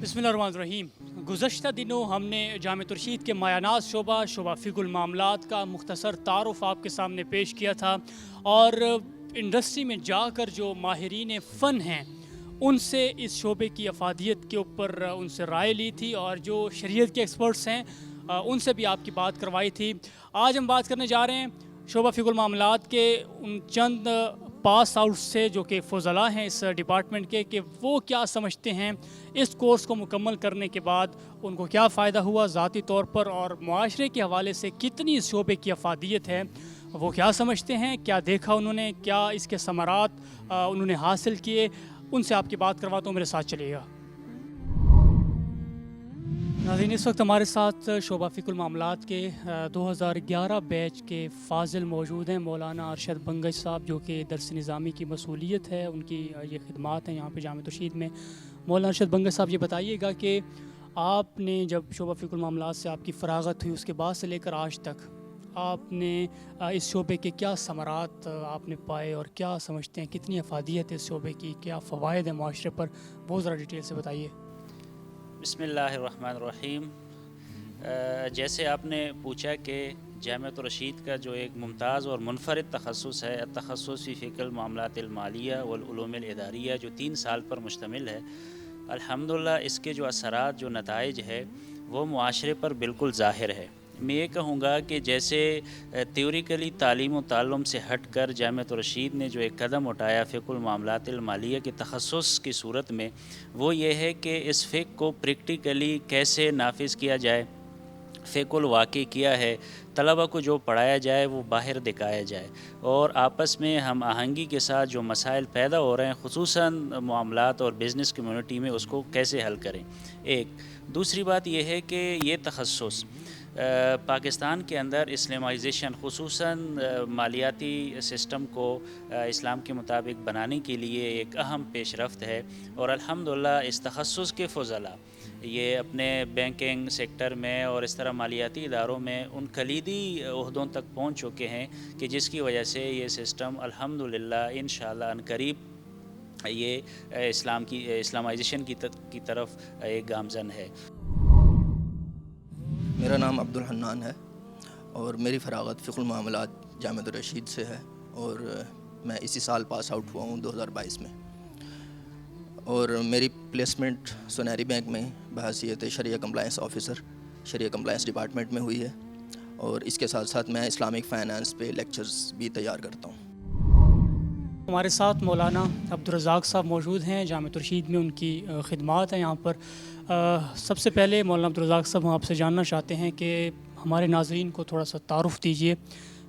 बिस्मिल्लाहिर्रहमानिर्रहीम। गुज़श्ता दिनों हमने जामिया रशीद के मायानाज़ शोबा फ़िक़ुल मामलात का मुख्तसर तारुफ़ आपके सामने पेश किया था और इंडस्ट्री में जाकर जो माहिरीन फ़न हैं उनसे इस शोबे की अफादियत के ऊपर उनसे राय ली थी और जो शरीयत के एक्सपर्ट्स हैं उनसे भी आपकी बात करवाई थी। आज हम बात करने जा रहे हैं शोबा फ़िक़ुल मामलात के उन चंद पास आउट से जो कि फ़ज़ला हैं इस डिपार्टमेंट के, कि वो क्या समझते हैं इस कोर्स को मुकम्मल करने के बाद उनको क्या फ़ायदा हुआ ज़ाती तौर पर और मुआशरे के हवाले से कितनी इस शोबे की अफादियत है, वो क्या समझते हैं, क्या देखा उन्होंने, क्या इसके समरात उन्होंने हासिल किए। उनसे आपकी बात करवाता हूँ, मेरे साथ चलिएगा। नाज़रीन, इस वक्त हमारे साथ शोबा फ़िक़ुल मामलात के 2011 बैच के फ़ाज़िल मौजूद हैं, मौलाना अरशद बंगश साहब, जो कि दर्स निज़ामी की मसूलियत है, उनकी ये खिदमात हैं यहाँ पे जामिया रशीद में। मौलाना अरशद बंगश साहब, ये बताइएगा कि आपने जब शोबा फ़िक़ुल मामलात से आपकी फ़राग़त हुई उसके बाद से लेकर आज तक आपने इस शोबे के क्या समरात आपने पाए और क्या समझते हैं, कितनी अफादियत है इस शोबे की, क्या फ़वाइद है मुआशरे पर, बहुत ज़रा डिटेल से बताइए। बिस्मिल्लाहिर्रहमानिर्रहीम। जैसे आपने पूछा कि जामिया रशीद का जो एक मुमताज़ और मुनफ़रिद तख़स्सुस है, तख़स्सुस फ़ी फ़िक़्हुल मामलातिल मालिया वल उलूमिल इदारिया, जो 3 साल पर मुश्तमिल है। अल्हम्दुलिल्लाह इसके जो असरात, जो नताइज है वो मुआशरे पर बिल्कुल ज़ाहिर है। मैं ये कहूँगा कि जैसे थ्योरिकली तालीम व ताल्लुम से हट कर जामिया रशीद ने जो एक कदम उठाया फ़िक़्हुल मामलातिल मालिया के तख़स्सुस की सूरत में, वो ये है कि इस फ़िक़्ह को प्रैक्टिकली कैसे नाफिज़ किया जाए, फ़िक़्हुल वाक़ई किया है, तलबा को जो पढ़ाया जाए वो बाहर दिखाया जाए और आपस में हम आहंगी के साथ जो मसाइल पैदा हो रहे हैं ख़ुसूसन मामलात और बिज़नेस कम्युनिटी में, उसको कैसे हल करें। एक दूसरी बात यह है कि ये तख़स्सुस पाकिस्तान के अंदर इस्लामाइजेशन ख़ुसूसन मालियाती सिस्टम को इस्लाम के मुताबिक बनाने के लिए एक अहम पेशरफ्त है और अल्हम्दुलिल्लाह इस तख़स्सुस के फ़ज़ला ये अपने बैंकिंग सेक्टर में और इस तरह मालियाती इदारों में उन कलीदी ओहदों तक पहुँच चुके हैं कि जिसकी वजह से ये सिस्टम अल्हम्दुलिल्लाह इंशाअल्लाह अनकरीब ये इस्लामाइजेशन की तरफ एक गामज़न है। मेरा नाम अब्दुल हन्नान है और मेरी फ़राग़त फ़िक़्हुल मामलात जामिया रशीद से है और मैं इसी साल पास आउट हुआ हूँ 2022 में और मेरी प्लेसमेंट सुनहरी बैंक में बहैसियत शरिया कंप्लायंस ऑफ़िसर शरिया कंप्लायंस डिपार्टमेंट में हुई है और इसके साथ साथ मैं इस्लामिक फ़ाइनेंस पे लेक्चर्स भी तैयार करता हूँ। हमारे साथ मौलाना अब्दुल रज़ाक साहब मौजूद हैं, जामिया रशीद में उनकी खिदमात हैं यहाँ पर। सबसे पहले मौलाना अब्दुल रज़ाक साहब, हम आपसे जानना चाहते हैं कि हमारे नाज़रीन को थोड़ा सा तारुफ़ दीजिए,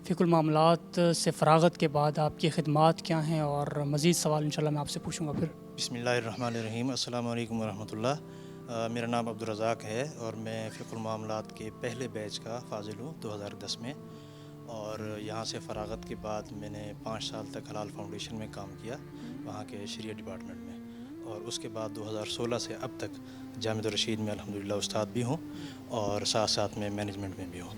फ़िक़्हुल मामलात से फ़राग़त के बाद आपकी खिदमात क्या हैं और मज़ीद सवाल इंशाअल्लाह मैं आपसे पूछूँगा फिर। बिस्मिल्लाहिर्रहमानिर्रहीम। अस्सलामु अलैकुम वरहमतुल्लाह। मेरा नाम अब्दुल रज़ाक है और मैं फ़िक़्हुल मामलात के पहले बैच का फ़ाज़िल हूँ 2010 में और यहाँ से फ़राग़त के बाद मैंने 5 साल तक हलाल फाउंडेशन में काम किया, वहाँ के शरिया डिपार्टमेंट में, और उसके बाद 2016 से अब तक जामिया रशीद में अल्हम्दुलिल्लाह उस्ताद भी हूँ और साथ साथ में मैनेजमेंट में भी हूँ।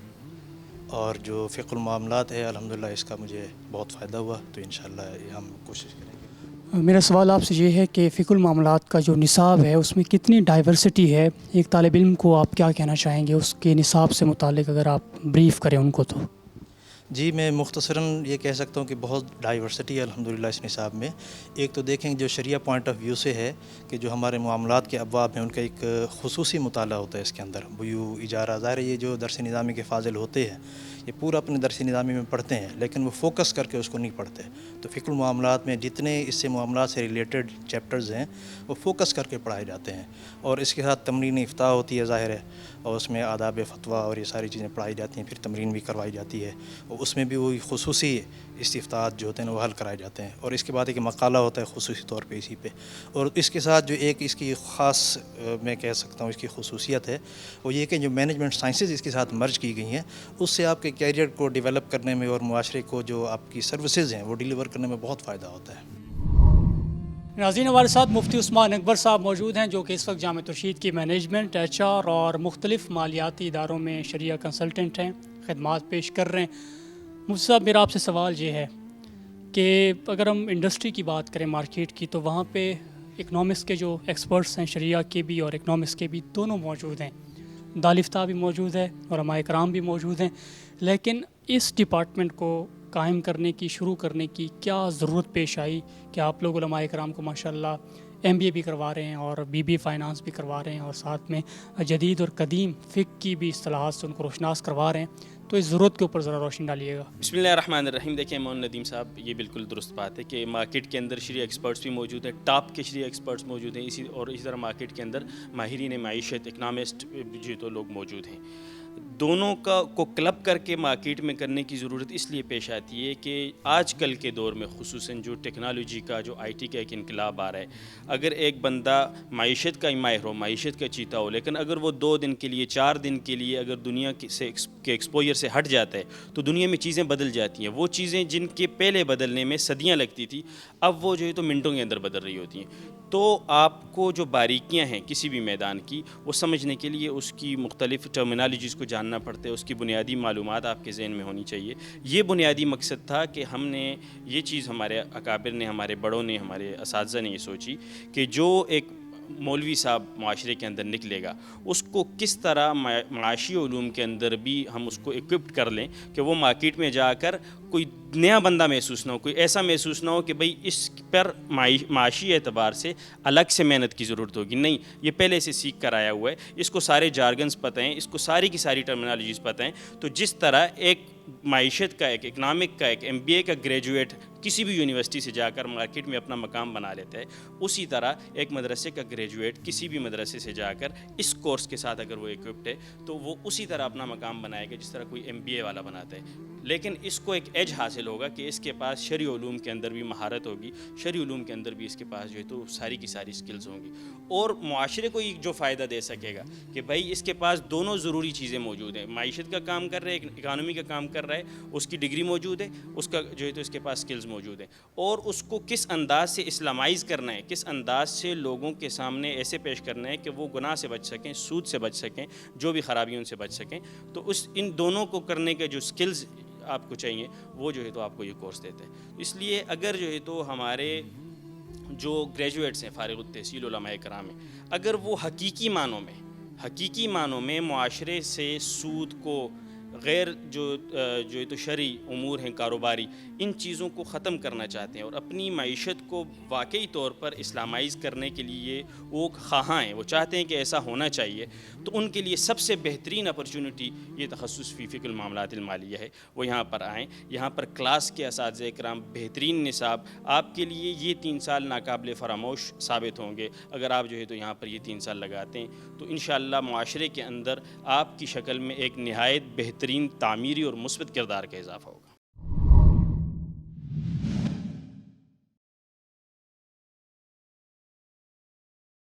और जो फ़िक़्हुल मामलात है अल्हम्दुलिल्लाह इसका मुझे बहुत फ़ायदा हुआ, तो इंशाअल्लाह हम कोशिश करेंगे। मेरा सवाल आपसे ये है कि फ़िक़्हुल मामलात का जो निसाब है उसमें कितनी डाइवर्सिटी है, एक तालिब इल्म को आप क्या कहना चाहेंगे उसके निसाब से मुतालिक, अगर आप ब्रीफ़ करें उनको तो। जी, मैं मुख्तसरन ये कह सकता हूँ कि बहुत डाइवर्सिटी है अल्हम्दुलिल्लाह इस निसाब में। एक तो देखें जो शरिया पॉइंट ऑफ व्यू से है कि जो हमारे मामलात के अबवाब हैं उनका एक ख़ुसूसी मुताला होता है इसके अंदर, बुयू इजारा। ज़ाहिर है ये जो दर्स निज़ामी के फ़ाज़िल होते हैं ये पूरा अपने दर्स निज़ामी में पढ़ते हैं लेकिन वो फ़ोकस करके उसको नहीं पढ़ते। तो फ़िक़्हुल मामलात में जितने इससे मामलात से रिलेटेड चैप्टर्स हैं वो फ़ोकस करके पढ़ाए जाते हैं और इसके साथ तमरीन इफ्ता होती है ज़ाहिर है, और उसमें आदाब फ़तवा और ये सारी चीज़ें पढ़ाई जाती हैं, फिर तमरीन भी करवाई जाती है और उसमें भी वही ख़ुसूसी इस्तिफ़्तात जो होते हैं वो हल कराए जाते हैं। और इसके बाद एक मकाला होता है ख़ुसूसी तौर पे इसी पे, और इसके साथ जो एक इसकी ख़ास मैं कह सकता हूँ इसकी खसूसियत है वो ये कि जो मैनेजमेंट साइंसेज़ इसके साथ मर्ज की गई हैं उससे आपके कैरियर को डेवलप करने में और मुआशरे को जो आपकी सर्विसेज हैं वो डिलीवर करने में बहुत फ़ायदा होता है। नाज़रीन, हमारे साथ मुफ्ती उस्मान अकबर साहब मौजूद हैं, जो कि इस वक्त जामिया रशीद की मैनेजमेंट, HR और मुख्तलिफ़ मालियाती इदारों में शरिया कंसल्टेंट हैं, खिदमात पेश कर रहे हैं। मुफ्ती साहब, मेरा आपसे सवाल ये है कि अगर हम इंडस्ट्री की बात करें, मार्केट की, तो वहाँ पे اکنامکس کے جو ایکسپرٹس ہیں شریعہ کے بھی اور اکنامکس کے بھی دونوں موجود ہیں. دالفتہ بھی موجود ہے اور علماء کرام بھی موجود ہیں. لیکن اس ڈپارٹمنٹ کو قائم کرنے کی شروع کرنے کی کیا ضرورت پیش آئی کہ آپ لوگ علماء کرام کو ماشاءاللہ MBA بھی کروا رہے ہیں اور BBA فائنانس بھی کروا رہے ہیں اور ساتھ میں جدید اور قدیم فقہ کی بھی اصطلاحات سے ان کو روشناس کروا رہے ہیں؟ تو اس ضرورت کے اوپر ذرا روشنی ڈالیے گا. بسم اللہ الرحمن الرحیم. دیکھیں مون ندیم صاحب، یہ بالکل درست بات ہے کہ مارکیٹ کے اندر شرعی ایکسپرٹس بھی موجود ہیں، ٹاپ کے شرعی ایکسپرٹس موجود ہیں، اسی طرح مارکیٹ کے اندر ماہرین معیشت، اکنامسٹ جو تو لوگ موجود ہیں. دونوں کو کلب کر کے مارکیٹ میں کرنے کی ضرورت اس لیے پیش آتی ہے کہ آج کل کے دور میں خصوصاً جو ٹیکنالوجی کا، جو IT کا ایک انقلاب آ رہا ہے، اگر ایک بندہ معیشت کا ماہر ہو، معیشت کا چیتا ہو، لیکن اگر وہ 2 دن کے لیے، 4 دن کے لیے اگر دنیا کے ایکسپوجر سے ہٹ جاتا ہے تو دنیا میں چیزیں بدل جاتی ہیں. وہ چیزیں جن کے پہلے بدلنے میں صدیاں لگتی تھی، اب وہ جو ہے تو منٹوں کے اندر بدل رہی ہوتی ہیں. تو آپ کو جو باریکیاں ہیں کسی بھی میدان کی، وہ سمجھنے کے لیے اس کی مختلف ٹرمینالوجیز کو جاننا پڑتا ہے، اس کی بنیادی معلومات آپ کے ذہن میں ہونی چاہیے. یہ بنیادی مقصد تھا کہ ہم نے یہ چیز، ہمارے اکابر نے، ہمارے بڑوں نے، ہمارے اساتذہ نے یہ سوچی کہ جو ایک مولوی صاحب معاشرے کے اندر نکلے گا، اس کو کس طرح معاشی علوم کے اندر بھی ہم اس کو اکوپڈ کر لیں کہ وہ مارکیٹ میں جا کر کوئی نیا بندہ محسوس نہ ہو، کوئی ایسا محسوس نہ ہو کہ بھئی اس پر معاشی اعتبار سے الگ سے محنت کی ضرورت ہوگی. نہیں، یہ پہلے سے سیکھ کر آیا ہوا ہے، اس کو سارے جارگنز پتہ ہیں، اس کو ساری کی ساری ٹرمینالوجیز پتہ ہیں. تو جس طرح ایک معیشت کا، ایک اکنامک کا، ایک MBA کا گریجویٹ کسی بھی یونیورسٹی سے جا کر مارکیٹ میں اپنا مقام بنا لیتا ہے، اسی طرح ایک مدرسے کا گریجویٹ کسی بھی مدرسے سے جا کر اس کورس کے ساتھ اگر وہ اکوپڈ ہے تو وہ اسی طرح اپنا مقام بنائے گا جس طرح کوئی MBA والا بناتا ہے. لیکن اس کو ایک ایج حاصل ہوگا کہ اس کے پاس شرعی علوم کے اندر بھی مہارت ہوگی، شرعی علوم کے اندر بھی اس کے پاس جو ہے تو ساری کی ساری سکلز ہوں گی، اور معاشرے کو جو فائدہ دے سکے گا کہ بھائی اس کے پاس دونوں ضروری چیزیں موجود ہیں. معیشت کا کام کر رہا ہے، اکانومی کا کام کر رہا ہے، اس کی ڈگری موجود ہے، اس کا جو ہے تو اس کے پاس سکلز موجود ہیں، اور اس کو کس انداز سے اسلامائز کرنا ہے، کس انداز سے لوگوں کے سامنے ایسے پیش کرنا ہے کہ وہ گناہ سے بچ سکیں، سود سے بچ سکیں، جو بھی خرابیوں سے بچ سکیں. تو ان دونوں کو کرنے کے جو سکلز آپ کو چاہیے، وہ جو ہے تو آپ کو یہ کورس دیتے ہیں. اس لیے اگر جو ہے تو ہمارے جو گریجویٹس ہیں، فارغ التحصیل علماء کرام ہیں، اگر وہ حقیقی معنوں میں معاشرے سے سود کو، غیر جو ہے تو شرعی امور ہیں، کاروباری، ان چیزوں کو ختم کرنا چاہتے ہیں اور اپنی معیشت کو واقعی طور پر اسلامائز کرنے کے لیے وہ خواہاں ہیں، وہ چاہتے ہیں کہ ایسا ہونا چاہیے، تو ان کے لیے سب سے بہترین اپرچونٹی یہ تخصص فی فقہ المعاملات المالیہ ہے. وہ یہاں پر آئیں، یہاں پر کلاس کے اساتذہ کرام، بہترین نصاب، آپ کے لیے یہ 3 سال ناقابل فراموش ثابت ہوں گے اگر آپ جو ہے تو یہاں پر یہ 3 سال لگاتے ہیں. تو انشاءاللہ معاشرے کے اندر آپ کی شکل میں ایک نہایت بہترین تعمیری اور مثبت کردار کا اضافہ ہوگا.